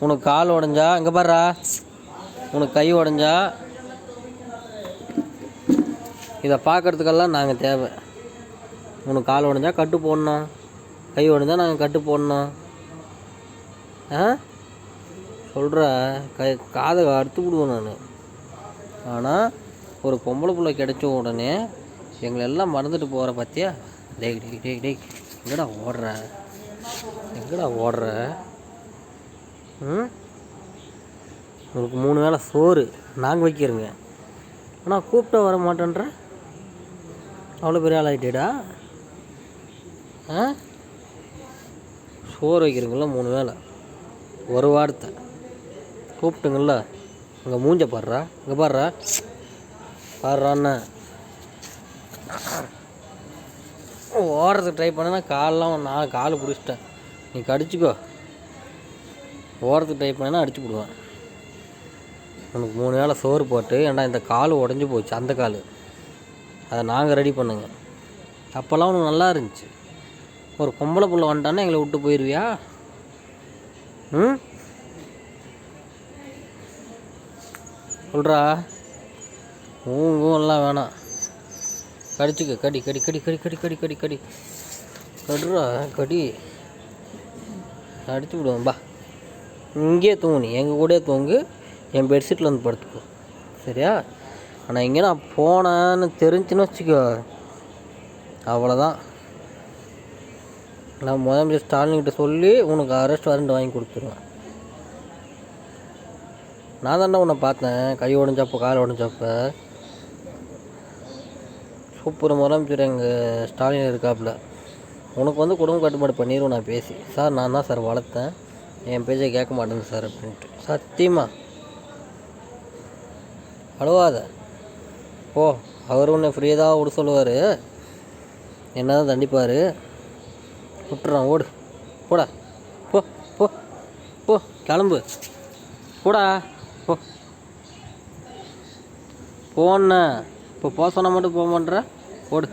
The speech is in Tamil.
உனக்கு கால் உடஞ்சா இங்கே பாருடா, உனக்கு கை உடஞ்சா இதை பார்க்குறதுக்கெல்லாம் நாங்கள் தேவை. உனக்கு கால் உடஞ்சா கட்டு போடணும், கை உடஞ்சா நாங்கள் கட்டு போடணும். சொல்கிற காதை அறுத்து விடுவேன் நான். ஆனால் ஒரு பொம்பளை பிள்ளை கிடைச்ச உடனே எங்களெல்லாம் மறந்துட்டு போகிற பார்த்தியா? டேய் டேய் டேய் டேய் எங்கடா ஓடுற, எங்கடா ஓடுற? உங்களுக்கு 3 வேளை சோறு நாங்கள் வைக்கிறோங்க, ஆனால் கூப்பிட்டா வர மாட்டேன்ற. அவ்வளோ பெரிய ஆள் ஆகிட்டேடா. சோறு வைக்கிறீங்கள 3 வேளை, ஒரு வார்த்தை கூப்பிட்டுங்கள. இங்கே மூஞ்ச பாடுறா, இங்கே பாடுறா பாடுறான்னு ஓடுறதுக்கு ட்ரை பண்ணேன்னா காலெலாம் 4 கால் பிடிச்சிட்டேன். நீ கடிச்சிக்கோ. ஓடுறதுக்கு ட்ரை பண்ணேன்னா அடிச்சு விடுவேன். உனக்கு 3 வேளை சோறு போட்டு ஏன்டா இந்த கால் உடஞ்சி போச்சு, அந்த கால் அதை நாங்கள் ரெடி பண்ணுங்க. அப்போல்லாம் உனக்கு நல்லா இருந்துச்சு. ஒரு பொம்பளை புள்ள வந்துட்டானே எங்களை விட்டு போயிடுவியா? சொல்கிறா. எல்லாம் வேணாம், கடிச்சுக்க. கடி கடி கடி கடி கடி கடி கடி கடி கடுறா கடி, அடிச்சு விடுவேன். பா இங்கேயே தூங்கு, நீ எங்கள் கூடயே தூங்கு, என் பெட்ஷீட்டில் வந்து படுத்துக்கோ, சரியா? ஆனால் இங்கே நான் போனேன்னு தெரிஞ்சுன்னு வச்சுக்கோ, அவ்வளோதான். நான் முதலமைச்சர் ஸ்டாலின்கிட்ட சொல்லி உனக்கு அரெஸ்ட் வாரண்ட் வாங்கி கொடுத்துருவேன். நான் தானே உன்னை பார்த்தேன் கை உடஞ்சப்போ, கால் உடஞ்சப்போ. சூப்பர் முதலமைச்சர் எங்கள் ஸ்டாலின் இருக்காப்புல. உனக்கு வந்து குடும்ப கட்டுப்பாடு பண்ணிடுவோம் நான் பேசி. சார் நான் தான் சார் வளர்த்தேன், என் பேச்சை கேட்க மாட்டேங்க சார் அப்படின்ட்டு. சத்தியமா அழுவாத ஓ. அவர் உன்னை ஃப்ரீயாக தான் விட சொல்லுவார், என்ன தான் தண்டிப்பார். விட்டுறான், ஓடு போடா, போ போ போ, கிளம்பு போடா போ. போன இப்போ போக சொன்னால் மட்டும் போக மாட்டேற, ஓடு.